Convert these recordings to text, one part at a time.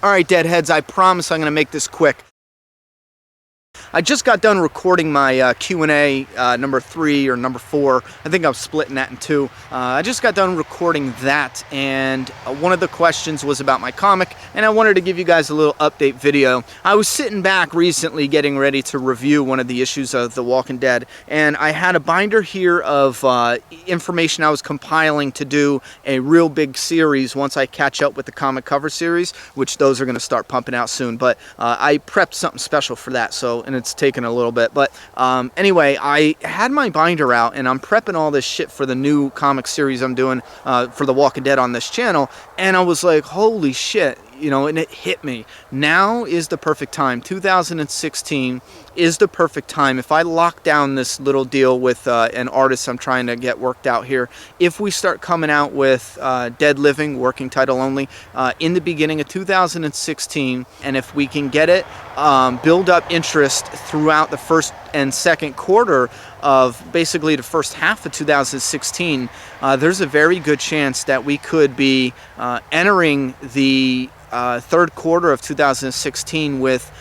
Alright, Deadheads, I promise I'm going to make this quick. I just got done recording my Q&A number 3 or number 4. I think I'm splitting that in 2. I just got done recording that, and one of the questions was about my comic, and I wanted to give you guys a little update video. I was sitting back recently getting ready to review one of the issues of The Walking Dead, and I had a binder here of information I was compiling to do a real big series once I catch up with the comic cover series, which those are going to start pumping out soon. But I prepped something special for that, and it's taken a little bit. But anyway, I had my binder out, and I'm prepping all this shit for the new comic series I'm doing for The Walking Dead on this channel, and I was like, holy shit, you know, and it hit me. Now is the perfect time. 2016 is the perfect time. If I lock down this little deal with an artist I'm trying to get worked out here, if we start coming out with Dead Living, working title only, in the beginning of 2016, and if we can get it, build up interest throughout the first and second quarter of basically the first half of 2016, there's a very good chance that we could be entering the third quarter of 2016 with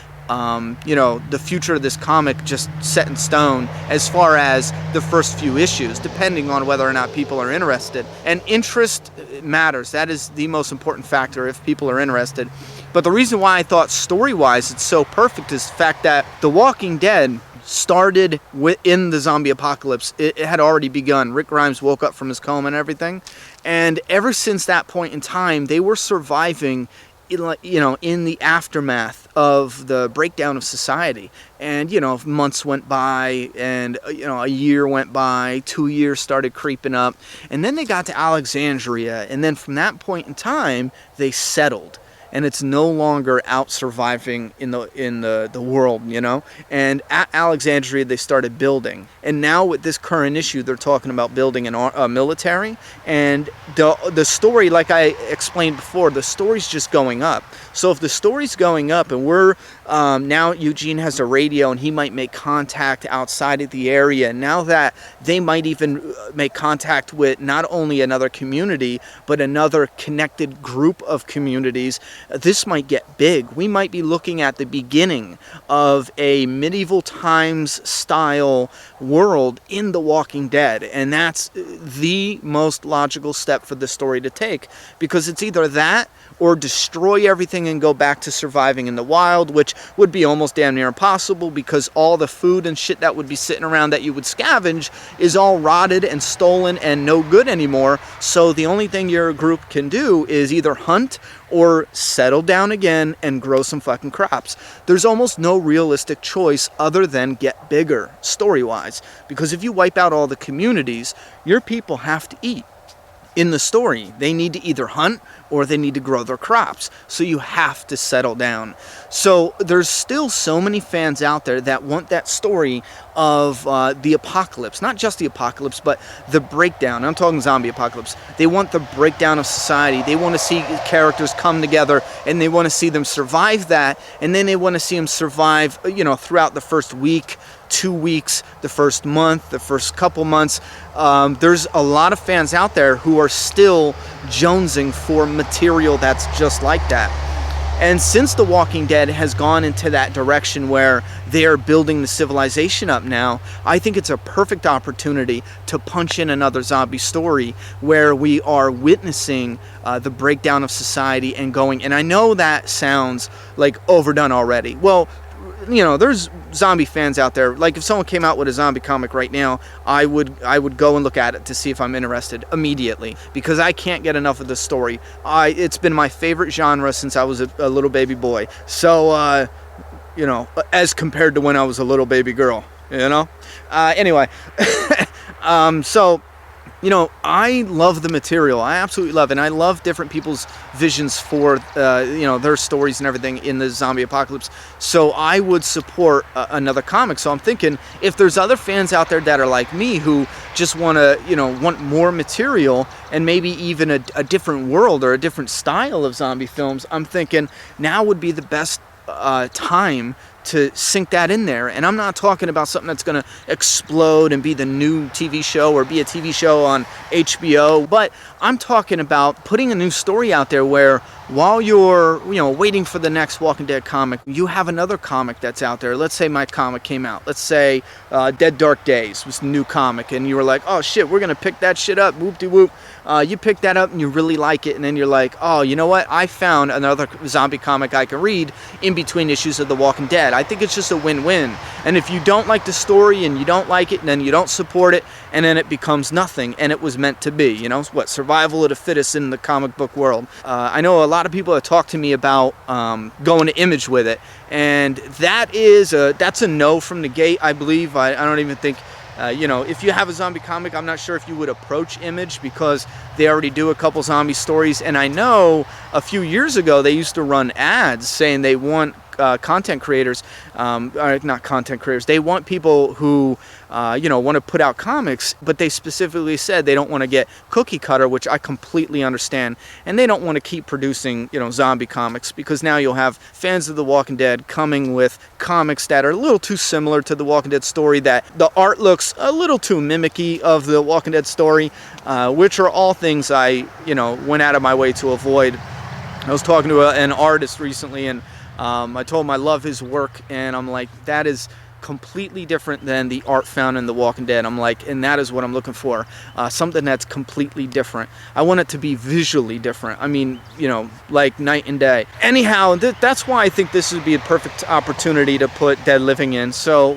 you know, the future of this comic just set in stone as far as the first few issues, depending on whether or not people are interested. And interest matters. That is the most important factor, if people are interested. But the reason why I thought story-wise it's so perfect is the fact that The Walking Dead started in the zombie apocalypse. It had already begun. Rick Grimes woke up from his coma and everything. And ever since that point in time, they were surviving, you know, in the aftermath of the breakdown of society. And, you know, months went by, and, you know, a year went by, 2 years started creeping up, and then they got to Alexandria, and then from that point in time, they settled. And it's no longer out surviving in the world, you know. And at Alexandria, they started building. And now with this current issue, they're talking about building a military. And the story, like I explained before, the story's just going up. So if the story's going up, and we're now Eugene has a radio, and he might make contact outside of the area. And now that they might even make contact with not only another community, but another connected group of communities, this might get big. We might be looking at the beginning of a medieval times style world in The Walking Dead, and that's the most logical step for the story to take, because it's either that or destroy everything and go back to surviving in the wild, which would be almost damn near impossible, because all the food and shit that would be sitting around that you would scavenge is all rotted and stolen and no good anymore. So the only thing your group can do is either hunt or settle down again and grow some fucking crops. There's almost no realistic choice other than get bigger, story-wise. Because if you wipe out all the communities, your people have to eat. In the story, they need to either hunt or they need to grow their crops. So you have to settle down. So there's still so many fans out there that want that story of the apocalypse. Not just the apocalypse, but the breakdown. I'm talking zombie apocalypse. They want the breakdown of society. They want to see characters come together, and they want to see them survive that. And then they want to see them survive, you know, throughout the first week, 2 weeks, the first month, the first couple months. There's a lot of fans out there who are still jonesing for material that's just like that. And since The Walking Dead has gone into that direction where they are building the civilization up now, I think it's a perfect opportunity to punch in another zombie story where we are witnessing the breakdown of society and going. And I know that sounds like overdone already. Well, you know, there's zombie fans out there. Like, if someone came out with a zombie comic right now, I would go and look at it to see if I'm interested immediately, because I can't get enough of the story. It's been my favorite genre since I was a little baby boy. So, you know, as compared to when I was a little baby girl, you know? Anyway, so, you know, I love the material. I absolutely love it. And I love different people's visions for, you know, their stories and everything in the zombie apocalypse. So I would support another comic. So I'm thinking, if there's other fans out there that are like me who just want to, you know, want more material and maybe even a different world or a different style of zombie films, I'm thinking now would be the best time to sink that in there. And I'm not talking about something that's going to explode and be the new TV show or be a TV show on HBO, but I'm talking about putting a new story out there where while you're, waiting for the next Walking Dead comic, you have another comic that's out there. Let's say my comic came out. Let's say Dead Dark Days was the new comic, and you were like, oh shit, we're gonna pick that shit up, whoop-de-whoop. You pick that up and you really like it, and then you're like, oh, you know what? I found another zombie comic I can read in between issues of The Walking Dead. I think it's just a win-win. And if you don't like the story and you don't like it, and then you don't support it, and then it becomes nothing, and it was meant to be. What, survival of the fittest in the comic book world. I know a lot of people have talked to me about going to Image with it, and that's a no from the gate, I believe. I don't even think, if you have a zombie comic, I'm not sure if you would approach Image because they already do a couple zombie stories. And I know a few years ago they used to run ads saying they want content creators, not content creators, they want people who want to put out comics, but they specifically said they don't want to get cookie cutter, which I completely understand, and they don't want to keep producing zombie comics, because now you'll have fans of The Walking Dead coming with comics that are a little too similar to The Walking Dead story, that the art looks a little too mimicky of The Walking Dead story, which are all things I went out of my way to avoid. I was talking to an artist recently, and I told him I love his work, and I'm like, that is completely different than the art found in The Walking Dead. I'm like, and that is what I'm looking for, something that's completely different. I want it to be visually different. I mean, like night and day. Anyhow, that's why I think this would be a perfect opportunity to put Dead Living in. So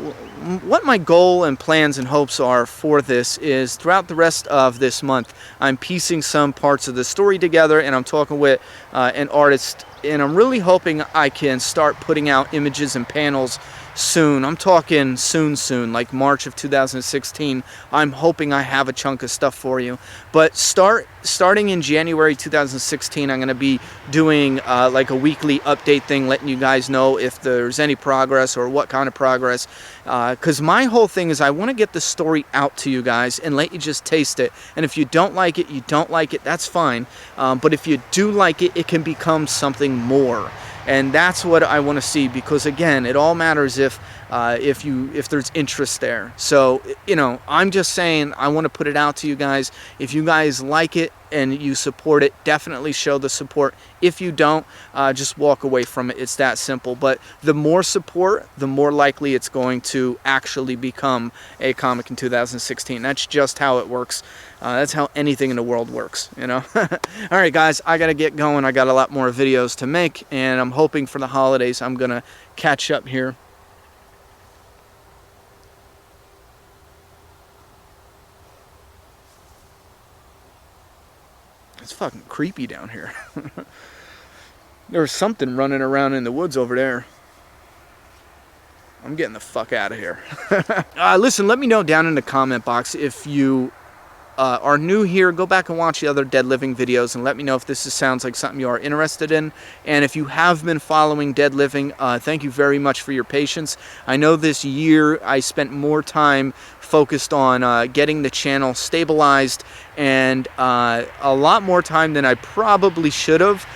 what my goal and plans and hopes are for this is throughout the rest of this month, I'm piecing some parts of the story together, and I'm talking with an artist, and I'm really hoping I can start putting out images and panels soon. I'm talking soon, like March of 2016. I'm hoping I have a chunk of stuff for you. But starting in January 2016, I'm going to be doing like a weekly update thing, letting you guys know if there's any progress or what kind of progress. Because my whole thing is I want to get the story out to you guys and let you just taste it. And if you don't like it, you don't like it, that's fine. But if you do like it, it can become something more. And that's what I want to see, because again, it all matters if there's interest there. So, I'm just saying I want to put it out to you guys. If you guys like it and you support it, definitely show the support. If you don't, just walk away from it. It's that simple. But the more support, the more likely it's going to actually become a comic in 2016. That's just how it works. That's how anything in the world works, All right, guys, I got to get going. I got a lot more videos to make, and I'm hoping for the holidays I'm going to catch up here. It's fucking creepy down here. There's something running around in the woods over there. I'm getting the fuck out of here. Listen, let me know down in the comment box if you are new here. Go back and watch the other Dead Living videos and let me know if this sounds like something you are interested in. And if you have been following Dead Living, thank you very much for your patience. I know this year I spent more time focused on getting the channel stabilized, and a lot more time than I probably should have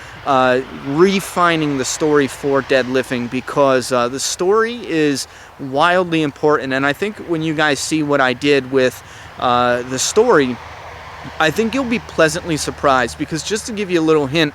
refining the story for Dead Living, because the story is wildly important. And I think when you guys see what I did with the story, I think you'll be pleasantly surprised, because just to give you a little hint,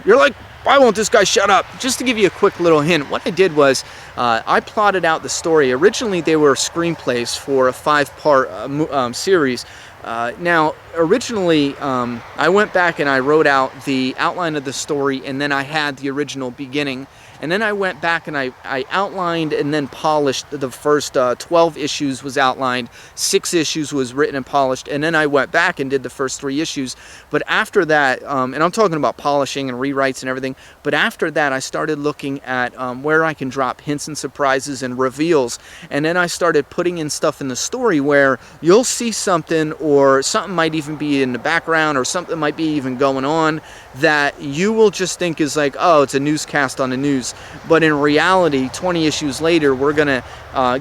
you're like, why won't this guy shut up? Just to give you a quick little hint, what I did was I plotted out the story. Originally they were screenplays for a 5-part series. Now, originally, I went back and I wrote out the outline of the story, and then I had the original beginning. And then I went back and I outlined and then polished the first 12 issues was outlined, 6 issues was written and polished, and then I went back and did the first 3 issues. But after that, and I'm talking about polishing and rewrites and everything, but after that I started looking at where I can drop hints and surprises and reveals. And then I started putting in stuff in the story where you'll see something, or or something might even be in the background, or something might be even going on that you will just think is like, oh, it's a newscast on the news. But in reality, 20 issues later, we're going to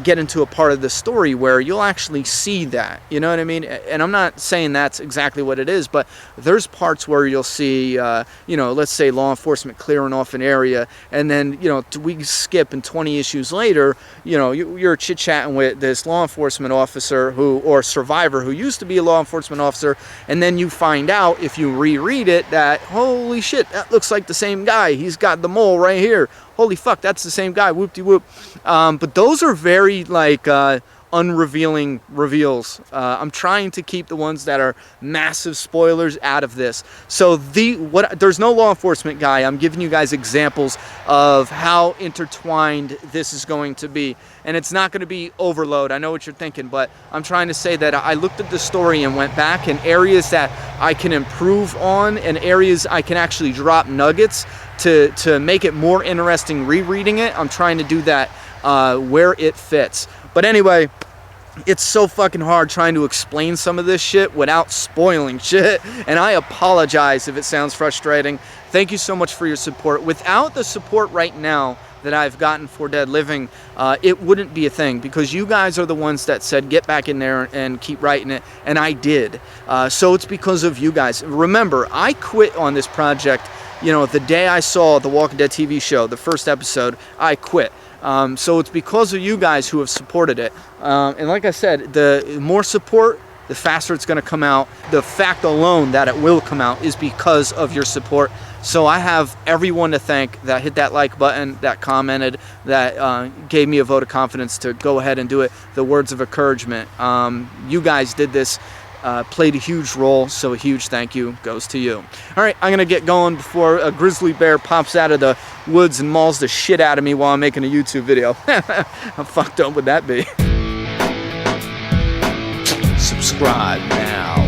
get into a part of the story where you'll actually see that. You know what I mean? And I'm not saying that's exactly what it is, but there's parts where you'll see, you know, let's say law enforcement clearing off an area, and then, you know, we skip, and 20 issues later, you know, you're chit-chatting with this law enforcement officer or survivor who used to be a law enforcement officer, and then you find out, if you reread it, that, holy shit, that looks like the same guy. He's got the mole right here. Holy fuck, that's the same guy. Whoop-de-whoop. But those are very, like, unrevealing reveals. I'm trying to keep the ones that are massive spoilers out of this. So there's no law enforcement guy. I'm giving you guys examples of how intertwined this is going to be. And it's not going to be overload. I know what you're thinking, but I'm trying to say that I looked at the story and went back, and areas that I can improve on, and areas I can actually drop nuggets to make it more interesting rereading it. I'm trying to do that where it fits. But anyway, it's so fucking hard trying to explain some of this shit without spoiling shit, and I apologize if it sounds frustrating. Thank you so much for your support. Without the support right now that I've gotten for Dead Living, it wouldn't be a thing, because you guys are the ones that said get back in there and keep writing it, and I did. So it's because of you guys. Remember, I quit on this project, you know, the day I saw the Walking Dead TV show, the first episode, I quit. So it's because of you guys who have supported it. And like I said, the more support, the faster it's going to come out. The fact alone that it will come out is because of your support. So I have everyone to thank that hit that like button, that commented, that gave me a vote of confidence to go ahead and do it. The words of encouragement. You guys did this. Played a huge role, so a huch thank you goes to you. All right, I'm gonna get going before a grizzly bear pops out of the woods and mauls the shit out of me while I'm making a YouTube video. How fucked up would that be? Subscribe now.